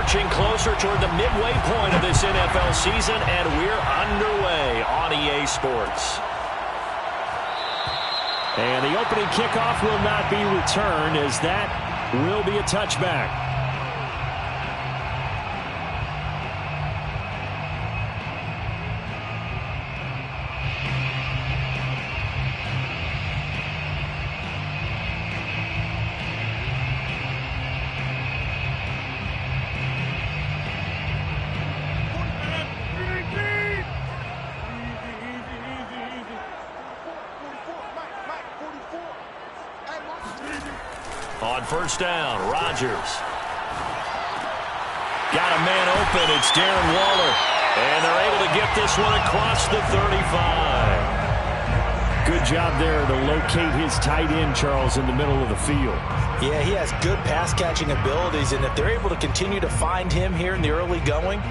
Marching closer toward the midway point of this NFL season, and we're underway on EA Sports. And the opening kickoff will not be returned, as that will be a touchback. On first down, Rodgers. Got a man open. It's Darren Waller. And they're able to get this one across the 35. Good job there to locate his tight end, Charles, in the middle of the field. Yeah, he has good pass-catching abilities, and if they're able to continue to find him here in the early going,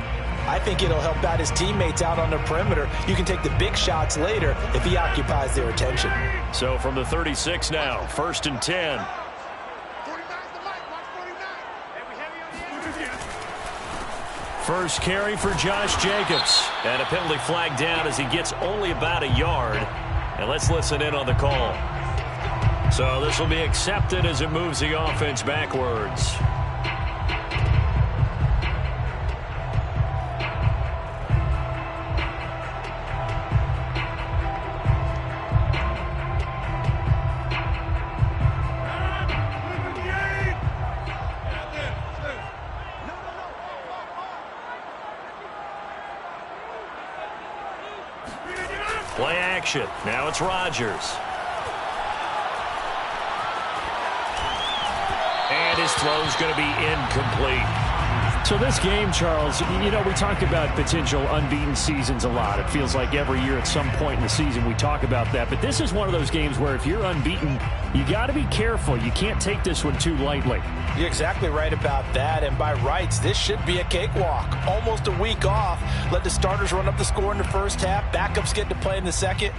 I think it'll help out his teammates out on the perimeter. You can take the big shots later if he occupies their attention. So from the 36 now, 1st and 10. First carry for Josh Jacobs. And a penalty flag down as he gets only about a yard. And let's listen in on the call. So this will be accepted as it moves the offense backwards. Play action. Now it's Rodgers. And his throw's going to be incomplete. So this game, Charles, you know, we talk about potential unbeaten seasons a lot. It feels like every year at some point in the season we talk about that. But this is one of those games where if you're unbeaten, you got to be careful. You can't take this one too lightly. You're exactly right about that. And by rights, this should be a cakewalk. Almost a week off. Let the starters run up the score in the first half. Backups get to play in the second.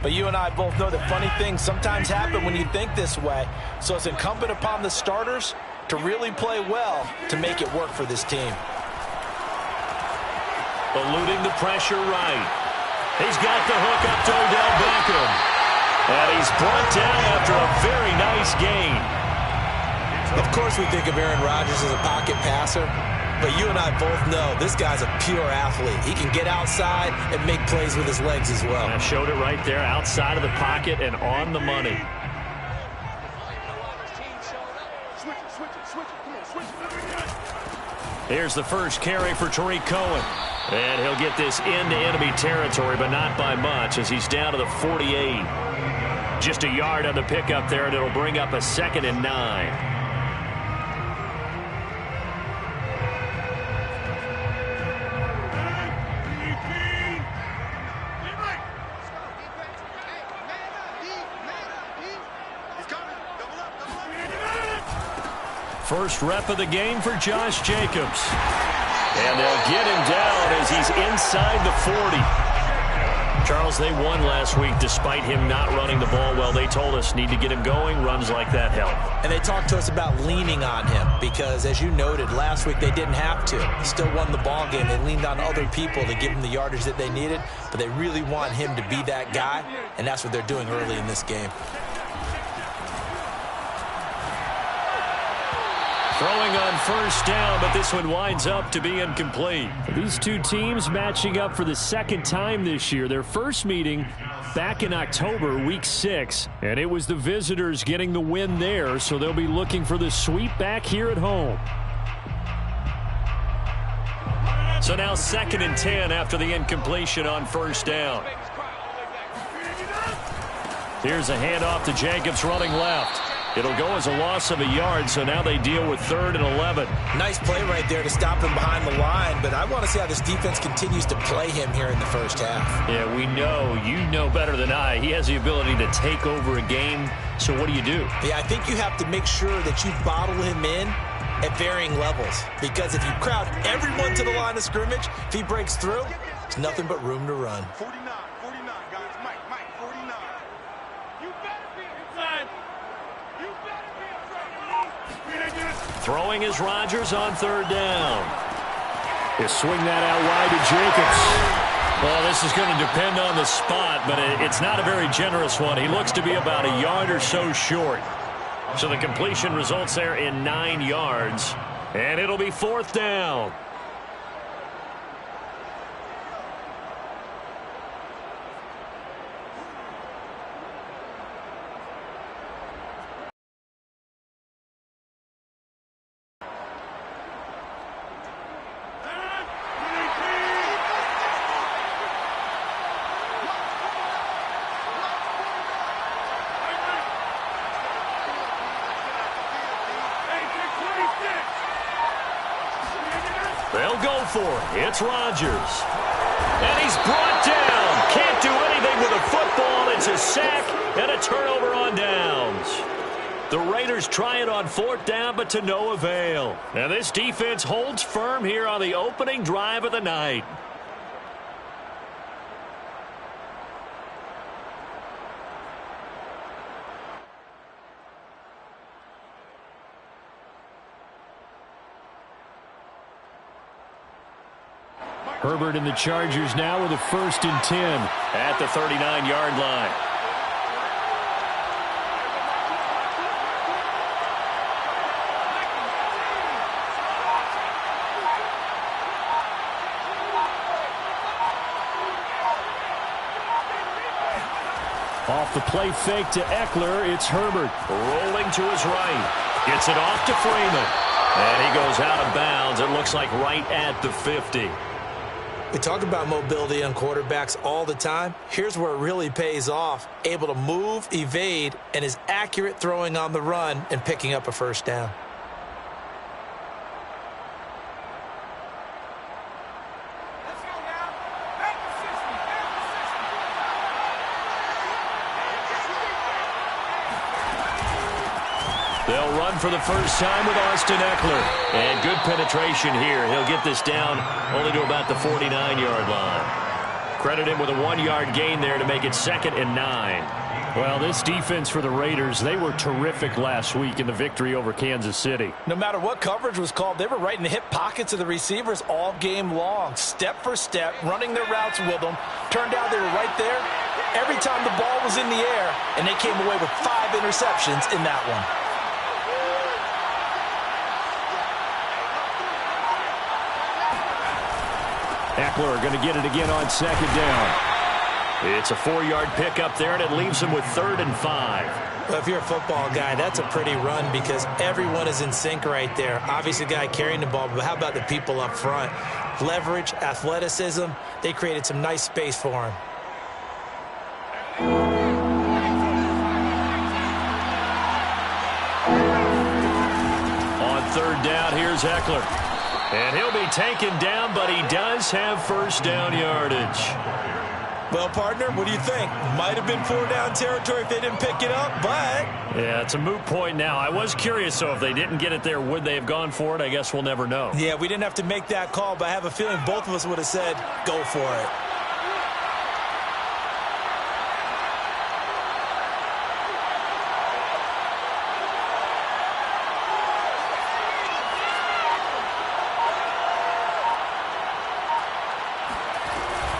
But you and I both know that funny things sometimes happen when you think this way. So it's incumbent upon the starters to really play well to make it work for this team. Eluding the pressure right. He's got the hook up to Odell Beckham. And he's brought down after a very nice gain. Of course we think of Aaron Rodgers as a pocket passer, but you and I both know this guy's a pure athlete. He can get outside and make plays with his legs as well. I showed it right there, outside of the pocket and on the money. Here's the first carry for Tariq Cohen. And he'll get this into enemy territory, but not by much, as he's down to the 48. Just a yard on the pickup there, and it'll bring up a 2nd and 9. First rep of the game for Josh Jacobs. And they'll get him down as he's inside the 40. Charles, they won last week despite him not running the ball well. They told us need to get him going. Runs like that help. And they talked to us about leaning on him because, as you noted, last week they didn't have to. They still won the ball game. They leaned on other people to give him the yardage that they needed, but they really want him to be that guy, and that's what they're doing early in this game. Throwing on first down, but this one winds up to be incomplete. These two teams matching up for the second time this year. Their first meeting back in October, week 6, and it was the visitors getting the win there, so they'll be looking for the sweep back here at home. So now 2nd and 10 after the incompletion on first down. Here's a handoff to Jacobs running left. It'll go as a loss of a yard, so now they deal with 3rd and 11. Nice play right there to stop him behind the line, but I want to see how this defense continues to play him here in the first half. Yeah, we know. You know better than I. He has the ability to take over a game, so what do you do? Yeah, I think you have to make sure that you bottle him in at varying levels, because if you crowd everyone to the line of scrimmage, if he breaks through, there's nothing but room to run. 49, guys. Mike, 49. You better be inside. Throwing is Rodgers on 3rd down. He'll swing that out wide to Jacobs. Well, this is going to depend on the spot, but it's not a very generous one. He looks to be about a yard or so short. So the completion results there in 9 yards, and it'll be 4th down. They'll go for it. It's Rodgers. And he's brought down. Can't do anything with a football. It's a sack and a turnover on downs. The Raiders try it on 4th down, but to no avail. And this defense holds firm here on the opening drive of the night. Herbert and the Chargers now with a 1st and 10. At the 39-yard line. Off the play fake to Eckler, it's Herbert. Rolling to his right. Gets it off to Freeman. And he goes out of bounds. It looks like right at the 50. We talk about mobility on quarterbacks all the time. Here's where it really pays off. Able to move, evade, and is accurate throwing on the run and picking up a 1st down. They'll run for the first time with Austin Eckler. And good penetration here. He'll get this down only to about the 49-yard line. Credit him with a 1-yard gain there to make it 2nd and 9. Well, this defense for the Raiders, they were terrific last week in the victory over Kansas City. No matter what coverage was called, they were right in the hip pockets of the receivers all game long. Step for step, running their routes with them. Turned out they were right there every time the ball was in the air, and they came away with 5 interceptions in that one. Eckler going to get it again on 2nd down. It's a 4-yard pickup there, and it leaves him with 3rd and 5. Well, if you're a football guy, that's a pretty run because everyone is in sync right there. Obviously, the guy carrying the ball, but how about the people up front? Leverage, athleticism, they created some nice space for him. On 3rd down, here's Eckler. And he'll be taken down, but he does have 1st down yardage. Well, partner, what do you think? Might have been 4-down territory if they didn't pick it up, but... Yeah, it's a moot point now. I was curious, so if they didn't get it there, would they have gone for it? I guess we'll never know. Yeah, we didn't have to make that call, but I have a feeling both of us would have said, go for it.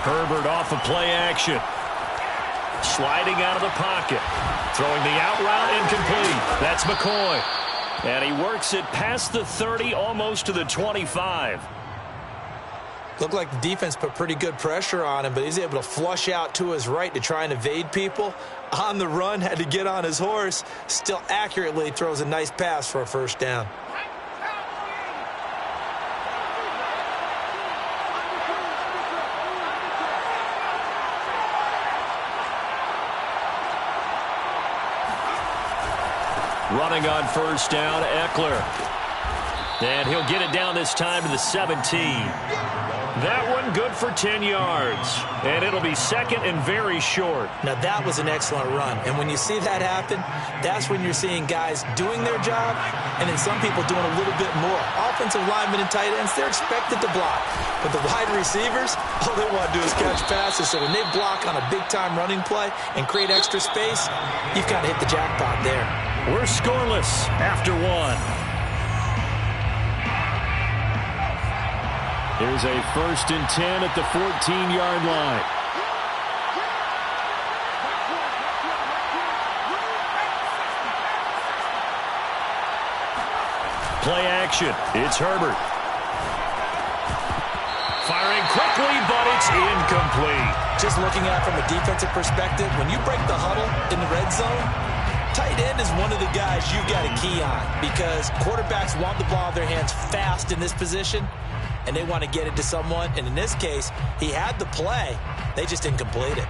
Herbert off of play action. Sliding out of the pocket. Throwing the out route incomplete. That's McCoy. And he works it past the 30, almost to the 25. Looked like the defense put pretty good pressure on him, but he's able to flush out to his right to try and evade people. On the run, had to get on his horse. Still accurately throws a nice pass for a 1st down. Running on 1st down, Eckler. And he'll get it down this time to the 17. That one good for 10 yards. And it'll be 2nd and very short. Now, that was an excellent run. And when you see that happen, that's when you're seeing guys doing their job and then some people doing a little bit more. Offensive linemen and tight ends, they're expected to block. But the wide receivers, all they want to do is catch passes. So when they block on a big-time running play and create extra space, you've kind of hit the jackpot there. We're scoreless after 1. Here's a 1st and 10 at the 14-yard line. Play action. It's Herbert. Firing quickly, but it's incomplete. Just looking at it from a defensive perspective, when you break the huddle in the red zone, tight end is one of the guys you've got to key on because quarterbacks want the ball in their hands fast in this position, and they want to get it to someone. And in this case, he had the play. They just didn't complete it.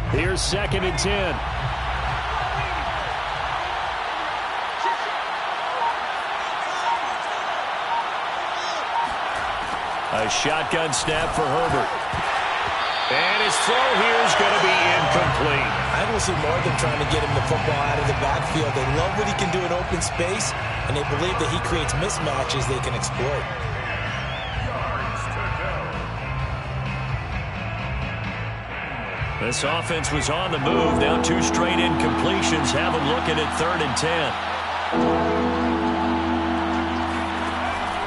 Here's 2nd and 10. A shotgun snap for Herbert. And his throw here is going to be incomplete. I don't see more than trying to get him the football out of the backfield. They love what he can do in open space, and they believe that he creates mismatches they can exploit. This offense was on the move. Now 2 straight incompletions have them looking at 3rd and 10.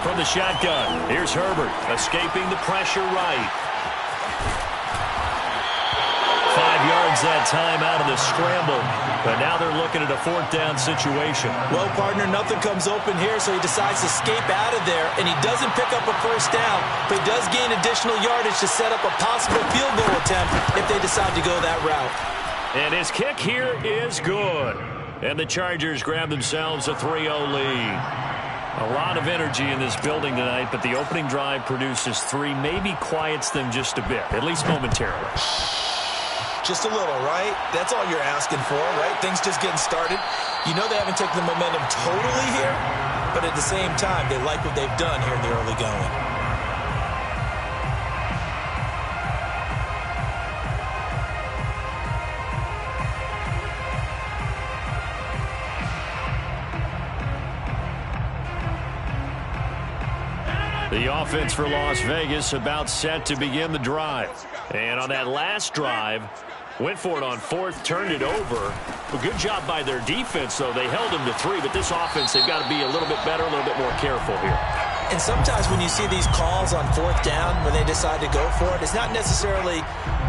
From the shotgun, here's Herbert, escaping the pressure right. 5 yards that time out of the scramble, but now they're looking at a 4th down situation. Well, partner, nothing comes open here, so he decides to escape out of there, and he doesn't pick up a 1st down, but he does gain additional yardage to set up a possible field goal attempt if they decide to go that route. And his kick here is good. And the Chargers grab themselves a 3-0 lead. A lot of energy in this building tonight, but the opening drive produces 3, maybe quiets them just a bit, at least momentarily. Just a little, right? That's all you're asking for, right? Things just getting started. You know they haven't taken the momentum totally here, but at the same time, they like what they've done here in the early going. The offense for Las Vegas about set to begin the drive. And on that last drive, went for it on 4th, turned it over. A good job by their defense, though. They held them to 3, but this offense, they've got to be a little bit better, a little bit more careful here. And sometimes when you see these calls on 4th down, when they decide to go for it, it's not necessarily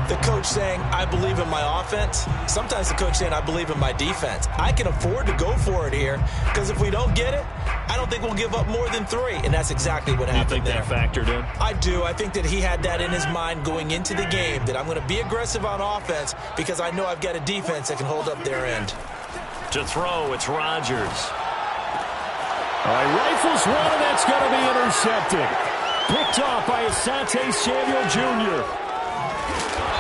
the coach saying, I believe in my offense. Sometimes the coach saying, I believe in my defense. I can afford to go for it here because if we don't get it, I don't think we'll give up more than 3. And that's exactly what happened there. You think that factored in? I do. I think that he had that in his mind going into the game, that I'm going to be aggressive on offense because I know I've got a defense that can hold up their end. To throw, it's Rodgers. All right, rifles one, and that's going to be intercepted. Picked off by Asante Samuel Jr.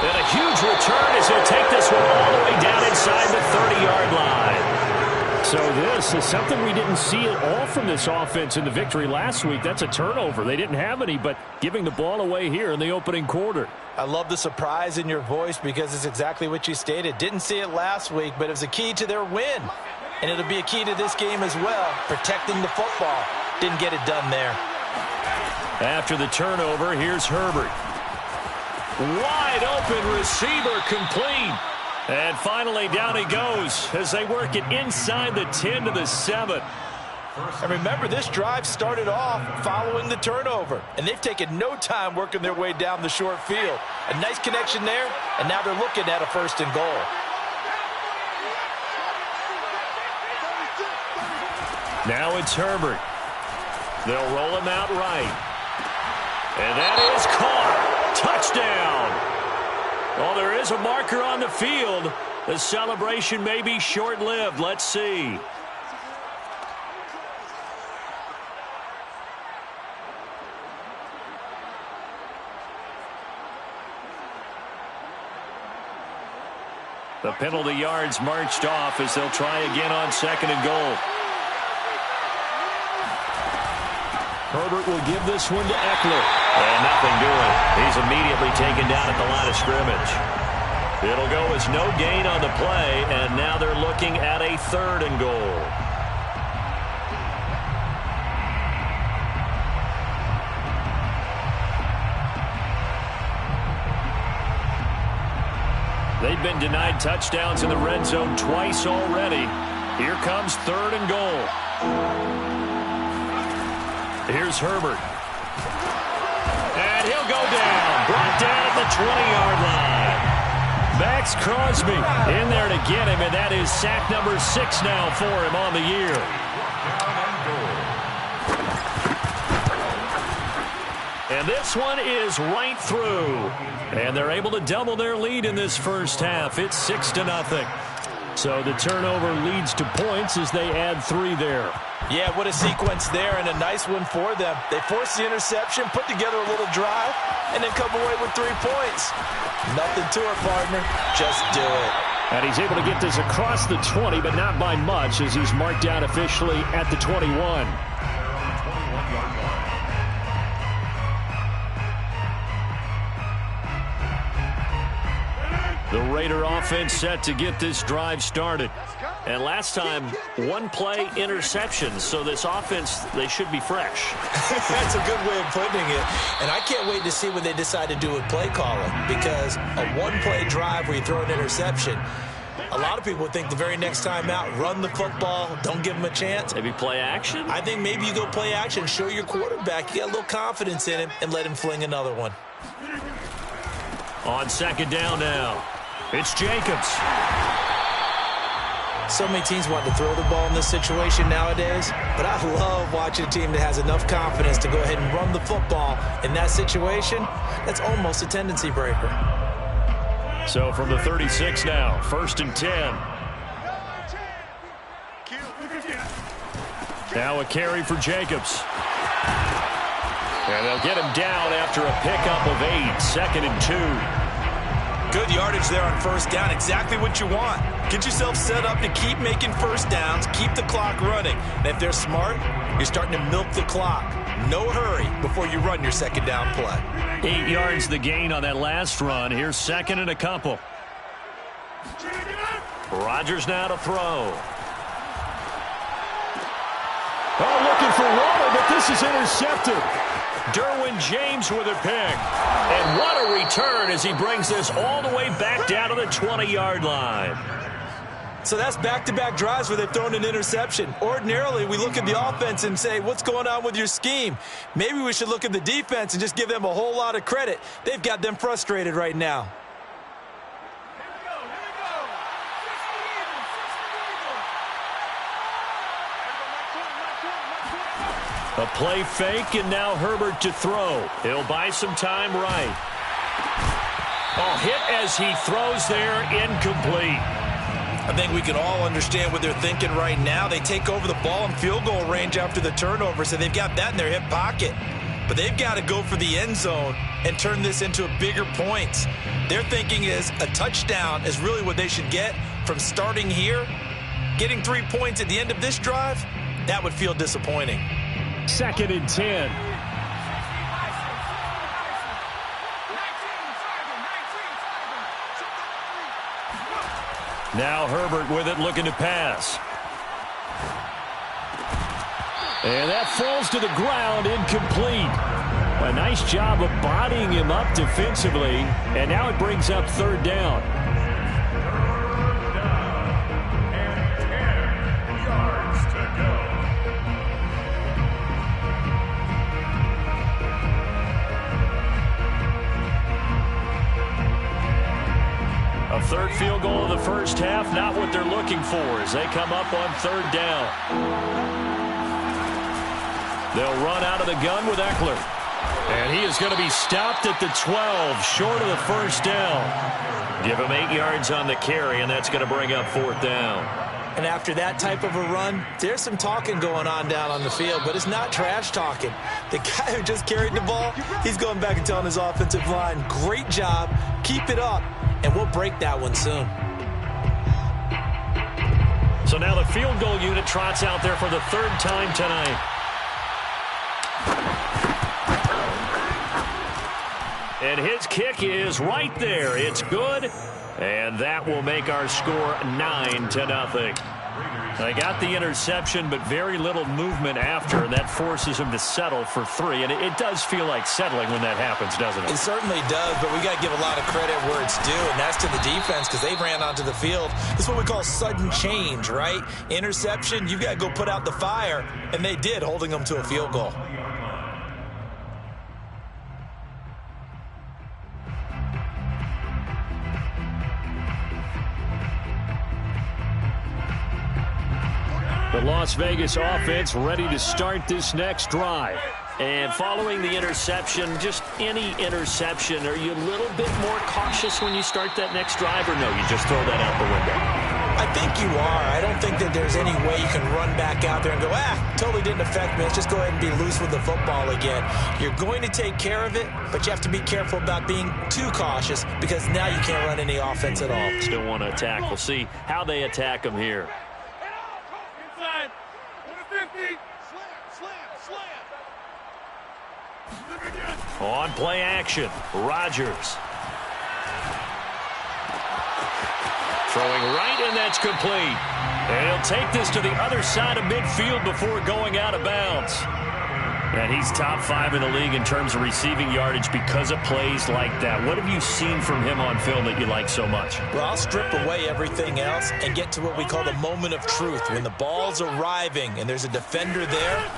And a huge return as he'll take this one all the way down inside the 30-yard line. So this is something we didn't see at all from this offense in the victory last week. That's a turnover. They didn't have any, but giving the ball away here in the opening quarter. I love the surprise in your voice because it's exactly what you stated. Didn't see it last week, but it was a key to their win. And it'll be a key to this game as well, protecting the football. Didn't get it done there. After the turnover, here's Herbert. Wide open receiver complete. And finally down he goes as they work it inside the 10 to the 7. And remember, this drive started off following the turnover. And they've taken no time working their way down the short field. A nice connection there, and now they're looking at a 1st and goal. Now it's Herbert. They'll roll him out right. And that is caught. Touchdown. Well, there is a marker on the field. The celebration may be short-lived. Let's see. The penalty yards marched off as they'll try again on 2nd and goal. Herbert will give this one to Eckler. And nothing doing. He's immediately taken down at the line of scrimmage. It'll go as no gain on the play, and now they're looking at a 3rd and goal. They've been denied touchdowns in the red zone twice already. Here comes 3rd and goal. Here's Herbert. And he'll go down. Brought down at the 20-yard line. Max Crosby in there to get him, and that is sack number 6 now for him on the year. And this one is right through. And they're able to double their lead in this first half. It's 6-0. So the turnover leads to points as they add 3 there. Yeah, what a sequence there, and a nice one for them. They forced the interception, put together a little drive, and then come away with 3 points. Nothing to it, partner. Just do it. And he's able to get this across the 20, but not by much, as he's marked down officially at the 21. The Raider offense set to get this drive started. And last time, 1-play interception. So this offense, they should be fresh. That's a good way of putting it. And I can't wait to see what they decide to do with play calling. Because a 1-play drive where you throw an interception, a lot of people think the very next time out, run the football, don't give them a chance. Maybe play action? I think maybe you go play action, show your quarterback you got a little confidence in him, and let him fling another one. On 2nd down now, it's Jacobs. So many teams want to throw the ball in this situation nowadays, but I love watching a team that has enough confidence to go ahead and run the football in that situation. That's almost a tendency breaker. So from the 36 now, 1st and 10. Now a carry for Jacobs. And they'll get him down after a pickup of 8, 2nd and 2. Good yardage there on 1st down. Exactly what you want. Get yourself set up to keep making 1st downs, keep the clock running. And if they're smart, you're starting to milk the clock. No hurry before you run your 2nd down play. 8 yards the gain on that last run. Here's 2nd and a couple. Rodgers now to throw. Oh, looking for Waller, but this is intercepted. Derwin James with a pick. And what a return as he brings this all the way back down to the 20-yard line. So that's back-to-back drives where they've thrown an interception. Ordinarily, we look at the offense and say, what's going on with your scheme? Maybe we should look at the defense and just give them a whole lot of credit. They've got them frustrated right now. A play fake, and now Herbert to throw. He'll buy some time right. Oh, hit as he throws there, incomplete. I think we can all understand what they're thinking right now. They take over the ball in field goal range after the turnover, so they've got that in their hip pocket. But they've got to go for the end zone and turn this into a bigger points. Their thinking is a touchdown is really what they should get from starting here. Getting 3 points at the end of this drive, that would feel disappointing. 2nd and 10. Now Herbert with it, looking to pass. And that falls to the ground, incomplete. A nice job of bodying him up defensively, and now it brings up 3rd down. A 3rd field goal of the first half, not what they're looking for as they come up on 3rd down. They'll run out of the gun with Eckler. And he is going to be stopped at the 12, short of the 1st down. Give him 8 yards on the carry, and that's going to bring up 4th down. And after that type of a run, there's some talking going on down on the field, but it's not trash talking. The guy who just carried the ball, he's going back and telling his offensive line, great job, keep it up, and we'll break that one soon. So now the field goal unit trots out there for the 3rd time tonight. And his kick is right there. It's good. And that will make our score 9-0. They got the interception, but very little movement after, and that forces him to settle for 3. And it does feel like settling when that happens, doesn't it? It certainly does, but we got to give a lot of credit where it's due, and that's to the defense because they ran onto the field. This is what we call sudden change, right? Interception, you've got to go put out the fire, and they did, holding them to a field goal. The Las Vegas offense ready to start this next drive. And following the interception, just any interception, are you a little bit more cautious when you start that next drive, or no, you just throw that out the window? I think you are. I don't think that there's any way you can run back out there and go, totally didn't affect me. Let's just go ahead and be loose with the football again. You're going to take care of it, but you have to be careful about being too cautious because now you can't run any offense at all. Still want to attack. We'll see how they attack them here. On play action, Rodgers. Throwing right, and that's complete. And he'll take this to the other side of midfield before going out of bounds. And he's top 5 in the league in terms of receiving yardage because of plays like that. What have you seen from him on film that you like so much? Well, I'll strip away everything else and get to what we call the moment of truth. When the ball's arriving and there's a defender there,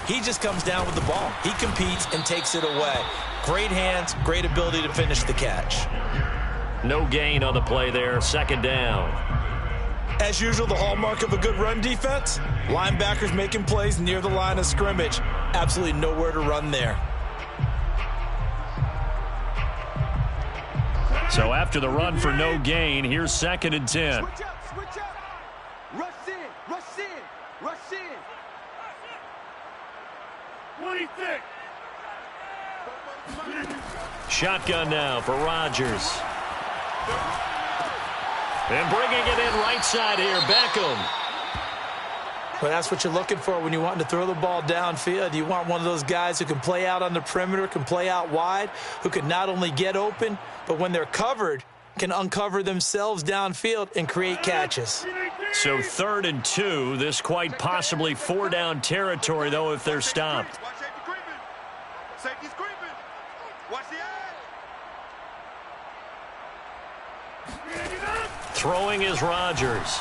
he just comes down with the ball. He competes and takes it away. Great hands, great ability to finish the catch. No gain on the play there, second down. As usual, the hallmark of a good run defense, linebackers making plays near the line of scrimmage. Absolutely nowhere to run there. So after the run for no gain, here's 2nd and 10. Switch up. Rush in. 26. Shotgun now for Rodgers. And bringing it in right side here, Beckham. Well, that's what you're looking for when you want to throw the ball downfield. You want one of those guys who can play out on the perimeter, can play out wide, who can not only get open, but when they're covered, can uncover themselves downfield and create catches. So 3rd and 2, this quite possibly 4-down territory, though, if they're stopped. Watch safety creeping. Safety's creeping. Watch the eye. Throwing is Rodgers.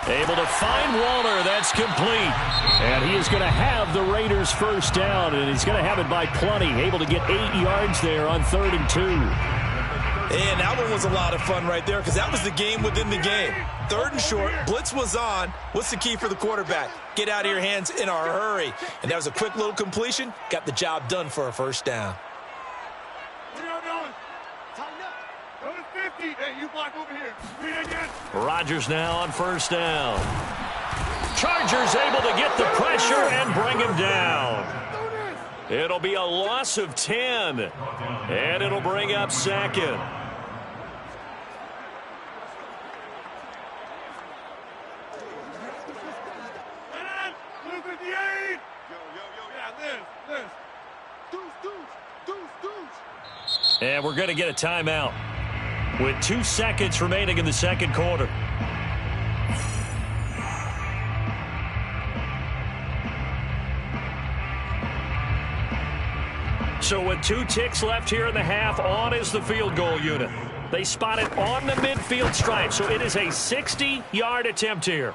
Able to find Waller. That's complete. And he is going to have the Raiders first down, and he's going to have it by plenty. Able to get 8 yards there on 3rd and 2. And that one was a lot of fun right there because that was the game within the game. 3rd and short, blitz was on. What's the key for the quarterback? Get out of your hands in a hurry. And that was a quick little completion. Got the job done for a first down. What are y'all doing? Tighten up. Go to 50. Hey, you block over here. Read again. Rodgers now on first down. Chargers able to get the pressure and bring him down. It'll be a loss of 10. And it'll bring up 2nd. And we're going to get a timeout with 2 seconds remaining in the second quarter. So with 2 ticks left here in the half, on is the field goal unit. They spot it on the midfield stripe, so it is a 60-yard attempt here.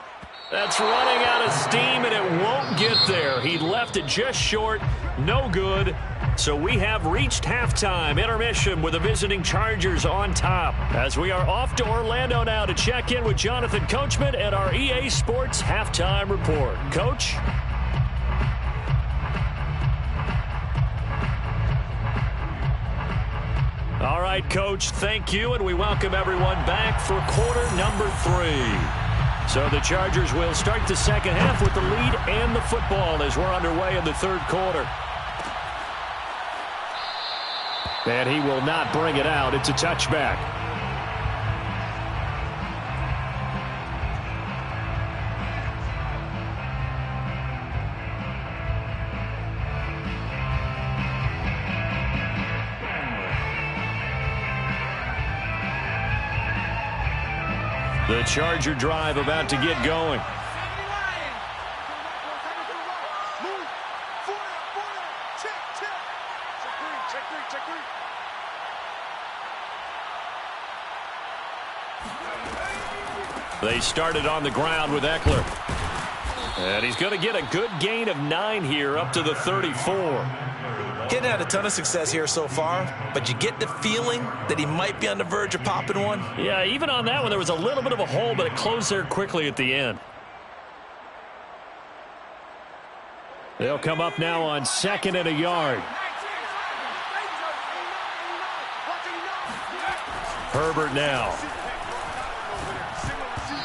That's running out of steam, and it won't get there. He left it just short, no good. So we have reached halftime intermission with the visiting Chargers on top. As we are off to Orlando now to check in with Jonathan Coachman and our EA Sports halftime report. Coach? All right, Coach, thank you, and we welcome everyone back for quarter number 3. So the Chargers will start the second half with the lead and the football as we're underway in the third quarter. And he will not bring it out. It's a touchback. The Charger drive about to get going. They started on the ground with Eckler. And he's going to get a good gain of 9 here up to the 34. He hasn't had a ton of success here so far, but you get the feeling that he might be on the verge of popping one. Yeah, even on that one, there was a little bit of a hole, but it closed there quickly at the end. They'll come up now on 2nd and a yard. Herbert now.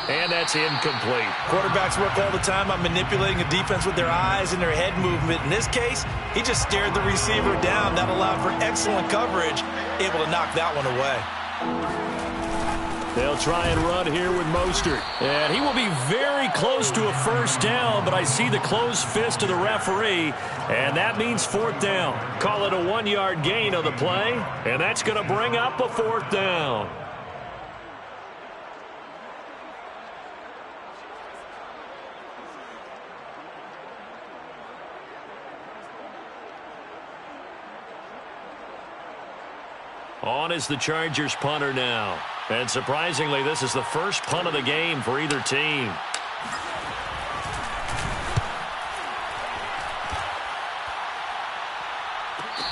And that's incomplete. Quarterbacks work all the time on manipulating a defense with their eyes and their head movement. In this case, he just stared the receiver down. That allowed for excellent coverage, able to knock that one away. They'll try and run here with Mostert. And he will be very close to a first down, but I see the closed fist of the referee, and that means 4th down. Call it a 1-yard gain on the play, and that's going to bring up a 4th down. On is the Chargers punter now. And surprisingly, this is the first punt of the game for either team.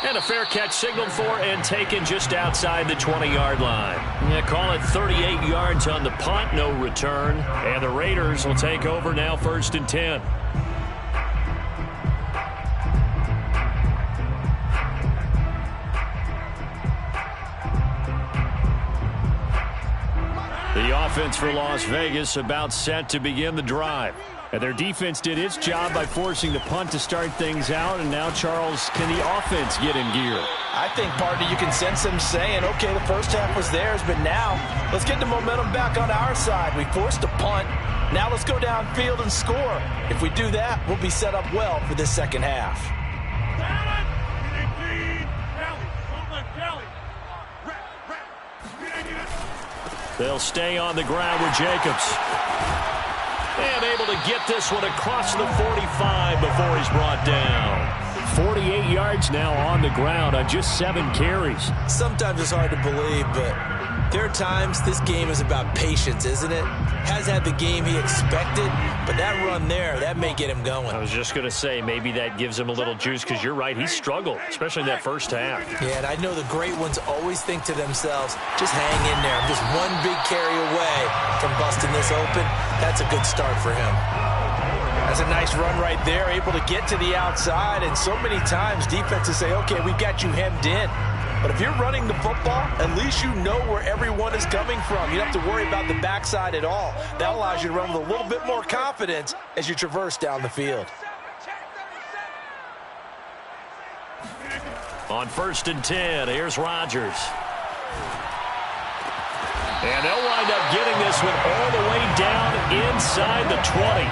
And a fair catch signaled for and taken just outside the 20-yard line. Yeah, call it 38 yards on the punt, no return. And the Raiders will take over now 1st and 10. The offense for Las Vegas about set to begin the drive. And their defense did its job by forcing the punt to start things out. And now, Charles, can the offense get in gear? I think, partner, you can sense them saying, okay, the first half was theirs, but now let's get the momentum back on our side. We forced a punt. Now let's go downfield and score. If we do that, we'll be set up well for this second half. They'll stay on the ground with Jacobs. And able to get this one across the 45 before he's brought down. 48 yards now on the ground on just 7 carries. Sometimes it's hard to believe, but there are times this game is about patience, isn't it? Has had the game he expected, but that run there, that may get him going. I was just going to say, maybe that gives him a little juice, because you're right, he struggled, especially in that first half. Yeah, and I know the great ones always think to themselves, just hang in there. I'm just one big carry away from busting this open. That's a good start for him. That's a nice run right there, able to get to the outside, and so many times defenses say, okay, we've got you hemmed in. But if you're running the football, at least you know where everyone is coming from. You don't have to worry about the backside at all. That allows you to run with a little bit more confidence as you traverse down the field. On 1st and 10, here's Rodgers. And they'll wind up getting this one all the way down inside the 20.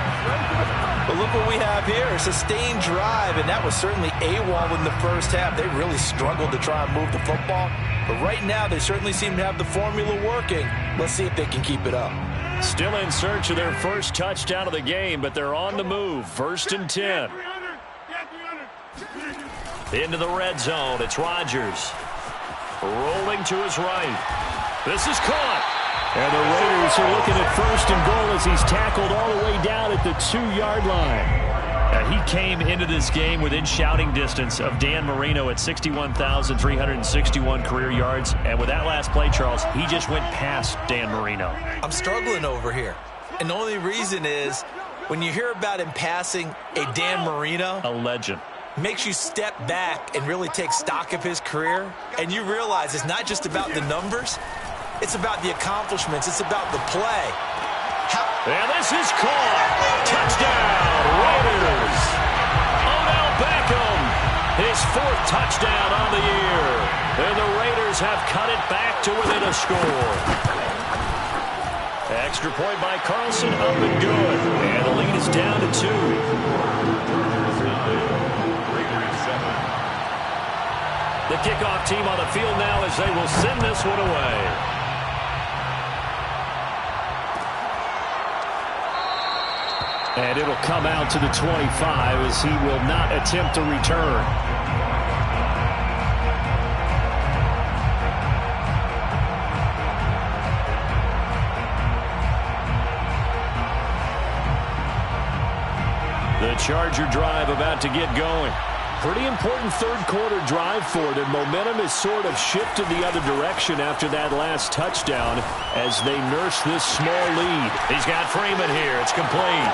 But look what we have here, a sustained drive, and that was certainly AWOL in the first half. They really struggled to try and move the football. But right now, they certainly seem to have the formula working. Let's see if they can keep it up. Still in search of their first touchdown of the game, but they're on the move. 1st and 10. Into the red zone, it's Rodgers. Rolling to his right. This is caught. And the Raiders are looking at 1st and goal as he's tackled all the way down at the 2-yard line. He came into this game within shouting distance of Dan Marino at 61,361 career yards. And with that last play, Charles, he just went past Dan Marino. I'm struggling over here. And the only reason is when you hear about him passing a Dan Marino, a legend, makes you step back and really take stock of his career. And you realize it's not just about the numbers. It's about the accomplishments. It's about the play. And this is caught. Touchdown, Raiders. Odell Beckham, his 4th touchdown on the year. And the Raiders have cut it back to within a score. Extra point by Carlson, up and good. And the lead is down to 2. The kickoff team on the field now as they will send this one away. And it'll come out to the 25 as he will not attempt to return. Charger drive about to get going. Pretty important third-quarter drive for them. Momentum has sort of shifted the other direction after that last touchdown as they nurse this small lead. He's got Freeman here. It's complete.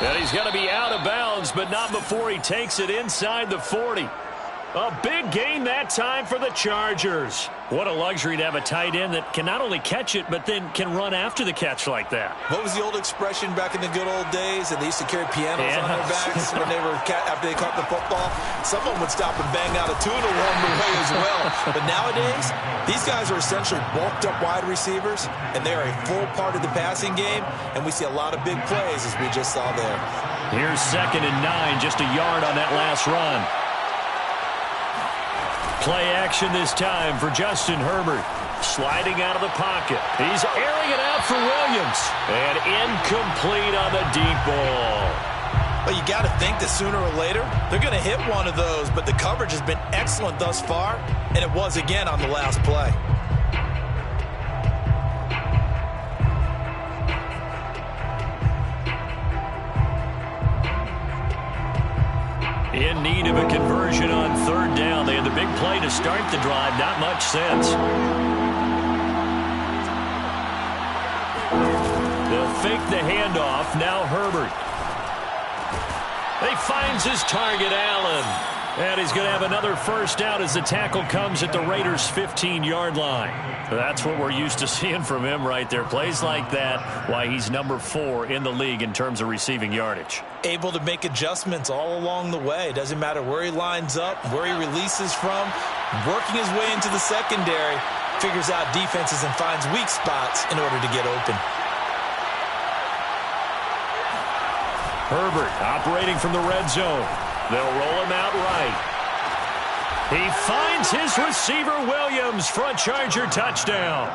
And he's going to be out of bounds, but not before he takes it inside the 40. A big gain that time for the Chargers. What a luxury to have a tight end that can not only catch it, but then can run after the catch like that. What was the old expression back in the good old days? And they used to carry pianos on their backs when they were after they caught the football. Someone would stop and bang out a tune along the way as well. But nowadays, these guys are essentially bulked up wide receivers, and they are a full part of the passing game. And we see a lot of big plays, as we just saw there. Here's 2nd and 9, just a yard on that last run. Play action this time for Justin Herbert. Sliding out of the pocket. He's airing it out for Williams. And incomplete on the deep ball. Well, you got to think that sooner or later, they're going to hit one of those. But the coverage has been excellent thus far. And it was again on the last play. In need of a conversion on 3rd down. They had the big play to start the drive. Not much sense. They'll fake the handoff. Now Herbert. He finds his target, Allen. And he's going to have another first down as the tackle comes at the Raiders' 15-yard line. That's what we're used to seeing from him right there. Plays like that, why he's number 4 in the league in terms of receiving yardage. Able to make adjustments all along the way. Doesn't matter where he lines up, where he releases from. Working his way into the secondary, figures out defenses and finds weak spots in order to get open. Herbert operating from the red zone. They'll roll him out right. He finds his receiver, Williams, for a Charger touchdown.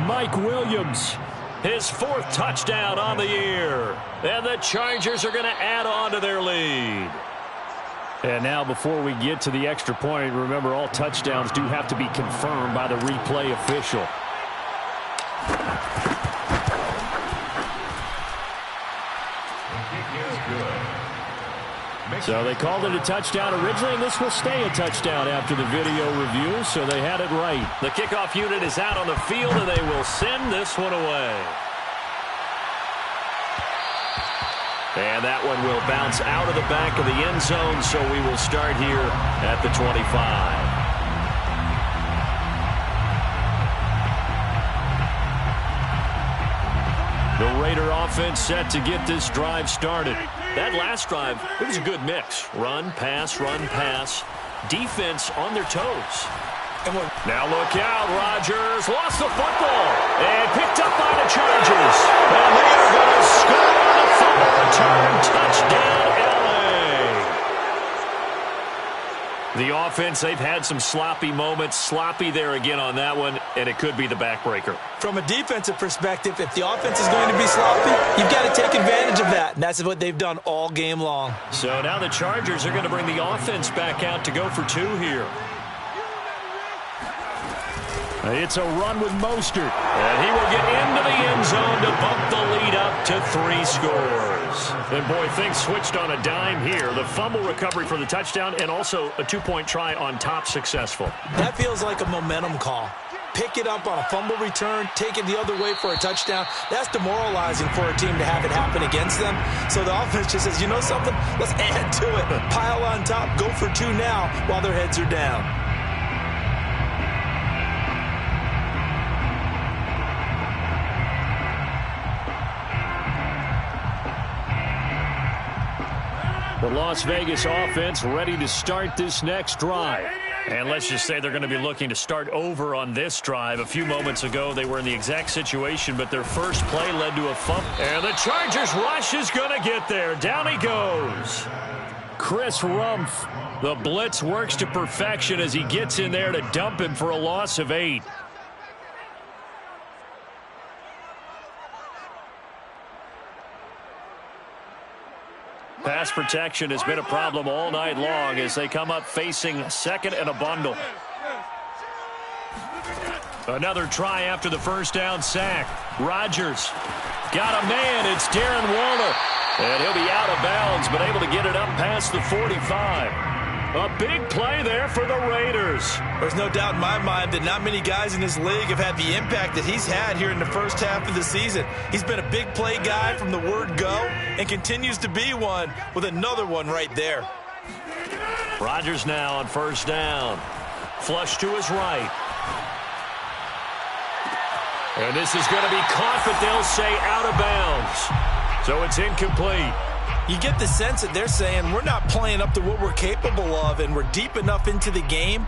Mike Williams, his 4th touchdown on the year. And the Chargers are going to add on to their lead. And now before we get to the extra point, remember all touchdowns do have to be confirmed by the replay official. So they called it a touchdown originally, and this will stay a touchdown after the video review, so they had it right. The kickoff unit is out on the field, and they will send this one away. And that one will bounce out of the back of the end zone, so we will start here at the 25. The Raider offense set to get this drive started. That last drive, it was a good mix. Run, pass, defense on their toes. Now look out, Rodgers lost the football and picked up by the Chargers. And they are going to score on the fumble return. Touchdown, LA. The offense, they've had some sloppy moments. Sloppy there again on that one, and it could be the backbreaker. From a defensive perspective, if the offense is going to be sloppy, you've got to take advantage of that. And that's what they've done all game long. So now the Chargers are going to bring the offense back out to go for 2 here. It's a run with Mostert. And he will get into the end zone to bump the lead up to 3 scores. And boy, things switched on a dime here. The fumble recovery for the touchdown and also a 2-point try on top successful. That feels like a momentum call. Pick it up on a fumble return, take it the other way for a touchdown. That's demoralizing for a team to have it happen against them. So the offense just says, you know something? Let's add to it. Pile on top, go for 2 now while their heads are down. The Las Vegas offense ready to start this next drive. And let's just say they're going to be looking to start over on this drive. A few moments ago, they were in the exact situation, but their first play led to a fumble. And the Chargers rush is going to get there. Down he goes. Chris Rumph. The blitz works to perfection as he gets in there to dump him for a loss of 8. Pass protection has been a problem all night long as they come up facing second and a bundle. Another try after the first down sack. Rodgers Got a man. It's Darren Waller. And he'll be out of bounds, but able to get it up past the 45. A big play there for the Raiders. There's no doubt in my mind that not many guys in this league have had the impact that he's had here in the first half of the season. He's been a big play guy from the word go and continues to be one with another one right there. Rodgers now on first down. Flush to his right. And this is going to be caught, but they'll say out of bounds. So it's incomplete. You get the sense that they're saying we're not playing up to what we're capable of, and we're deep enough into the game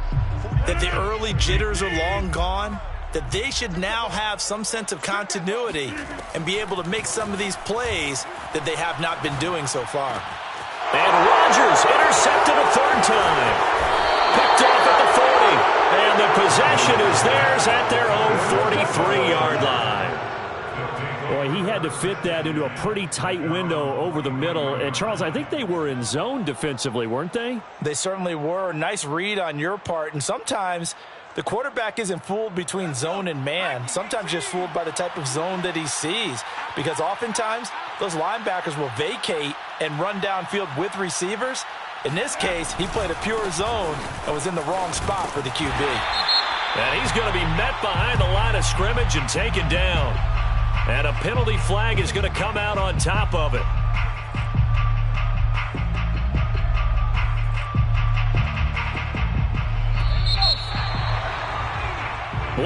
that the early jitters are long gone, that they should now have some sense of continuity and be able to make some of these plays that they have not been doing so far. And Rodgers intercepted a third time. Picked off at the 40. And the possession is theirs at their own 43-yard line. Boy, he had to fit that into a pretty tight window over the middle. And, Charles, I think they were in zone defensively, weren't they? They certainly were. Nice read on your part. And sometimes the quarterback isn't fooled between zone and man. Sometimes just fooled by the type of zone that he sees. Because oftentimes those linebackers will vacate and run downfield with receivers. In this case, he played a pure zone and was in the wrong spot for the QB. And he's going to be met behind the line of scrimmage and taken down. And a penalty flag is going to come out on top of it.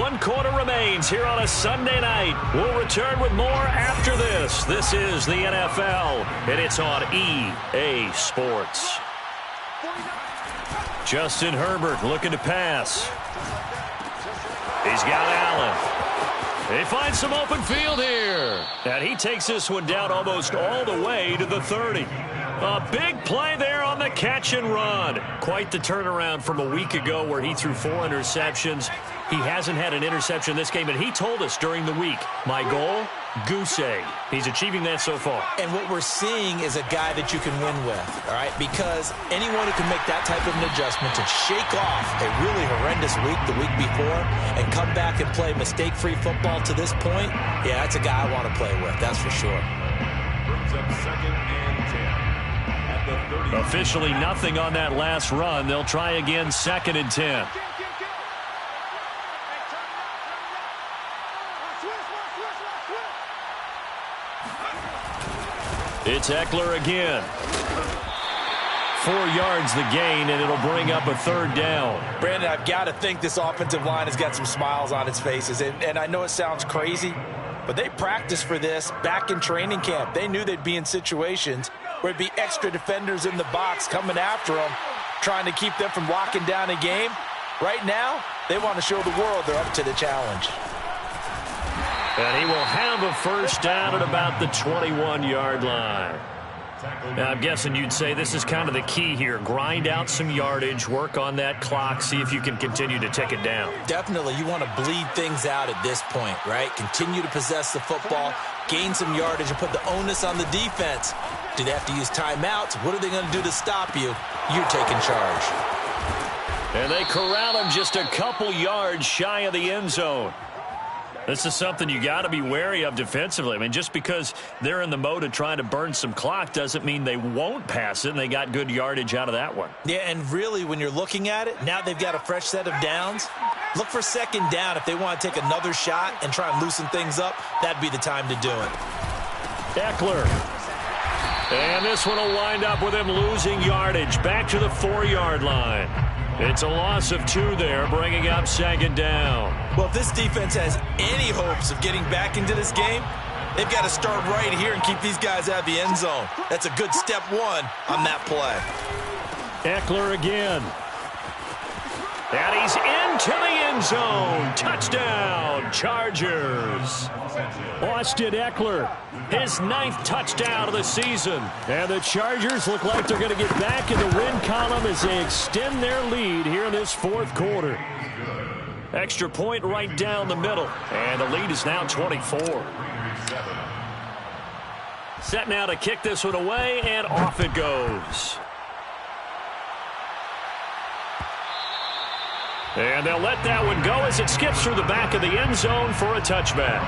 One quarter remains here on a Sunday night. We'll return with more after this. This is the NFL, and it's on EA Sports. Justin Herbert looking to pass. He's got Allen. They find some open field here. And he takes this one down almost all the way to the 30. A big play there on the catch and run. Quite the turnaround from a week ago where he threw 4 interceptions. He hasn't had an interception this game, and he told us during the week, my goal, goose egg. He's achieving that so far. And what we're seeing is a guy that you can win with, all right? Because anyone who can make that type of an adjustment to shake off a really horrendous week the week before and come back and play mistake-free football to this point, yeah, that's a guy I want to play with, that's for sure. Brings up 2nd and 10 at the 30. Officially nothing on that last run. They'll try again 2nd and 10. It's Eckler again. 4 yards the gain, and it'll bring up a 3rd down. Brandon, I've got to think this offensive line has got some smiles on its faces. And I know it sounds crazy, but they practiced for this back in training camp. They knew they'd be in situations where it'd be extra defenders in the box coming after them, trying to keep them from locking down a game. Right now, they want to show the world they're up to the challenge. And he will have a 1st down at about the 21-yard line. Now, I'm guessing you'd say this is kind of the key here. Grind out some yardage, work on that clock, see if you can continue to tick it down. Definitely, you want to bleed things out at this point, right? Continue to possess the football, gain some yardage, and put the onus on the defense. Do they have to use timeouts? What are they going to do to stop you? You're taking charge. And they corral him just a couple yards shy of the end zone. This is something you got to be wary of defensively. I mean, just because they're in the mode of trying to burn some clock doesn't mean they won't pass it, and they got good yardage out of that one. Yeah, and really, when you're looking at it, now they've got a fresh set of downs. Look for 2nd down. If they want to take another shot and try and loosen things up, that'd be the time to do it. Eckler. And this one will wind up with him losing yardage back to the 4-yard line. It's a loss of 2 there, bringing up 2nd down. Well, if this defense has any hopes of getting back into this game, they've got to start right here and keep these guys out of the end zone. That's a good step 1 on that play. Eckler again. And he's into the end zone. Touchdown, Chargers. Austin Eckler, his 9th touchdown of the season. And the Chargers look like they're going to get back in the win column as they extend their lead here in this 4th quarter. Extra point right down the middle. And the lead is now 24. Set now to kick this one away, and off it goes. And they'll let that one go as it skips through the back of the end zone for a touchback.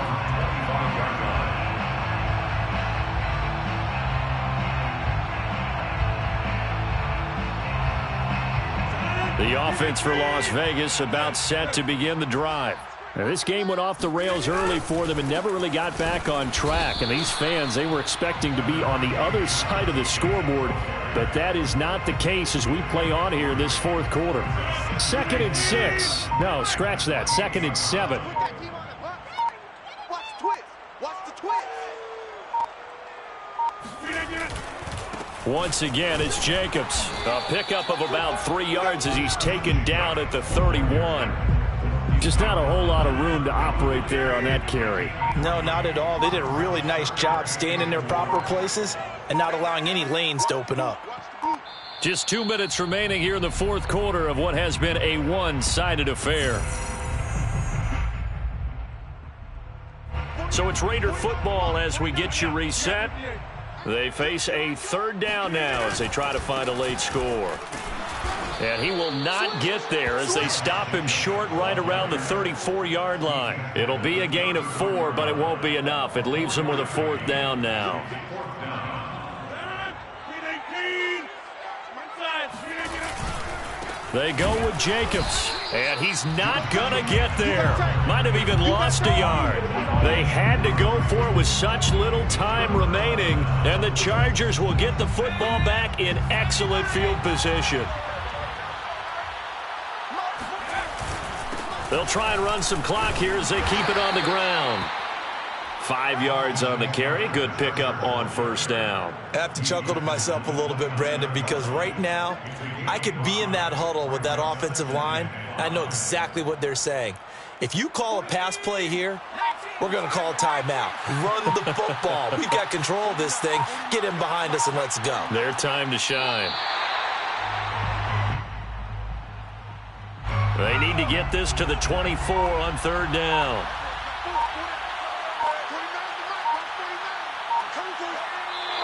The offense for Las Vegas about set to begin the drive. Now, this game went off the rails early for them and never really got back on track. And these fans, they were expecting to be on the other side of the scoreboard, but that is not the case as we play on here in this fourth quarter. 2nd and 6. No, scratch that. 2nd and 7. Watch the twist. Watch the twist. Once again, it's Jacobs. A pickup of about 3 yards as he's taken down at the 31. Just not a whole lot of room to operate there on that carry. No, not at all. They did a really nice job staying in their proper places and not allowing any lanes to open up. Just 2 minutes remaining here in the fourth quarter of what has been a one-sided affair. So it's Raider football as we get you reset. They face a 3rd down now as they try to find a late score. And he will not get there as they stop him short right around the 34-yard line. It'll be a gain of 4, but it won't be enough. It leaves him with a 4th down now. They go with Jacobs, and he's not going to get there. Might have even lost a yard. They had to go for it with such little time remaining, and the Chargers will get the football back in excellent field position. They'll try and run some clock here as they keep it on the ground. 5 yards on the carry. Good pickup on 1st down. I have to chuckle to myself a little bit, Brandon, because right now I could be in that huddle with that offensive line. I know exactly what they're saying. If you call a pass play here, we're going to call a timeout. Run the football. We've got control of this thing. Get him behind us and let's go. Their time to shine. They need to get this to the 24 on 3rd down.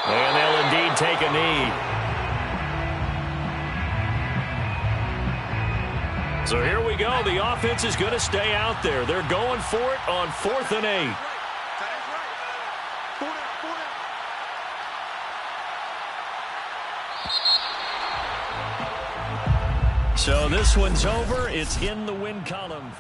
And they'll indeed take a knee. So here we go. The offense is going to stay out there. They're going for it on 4th and 8. So this one's over. It's in the win column.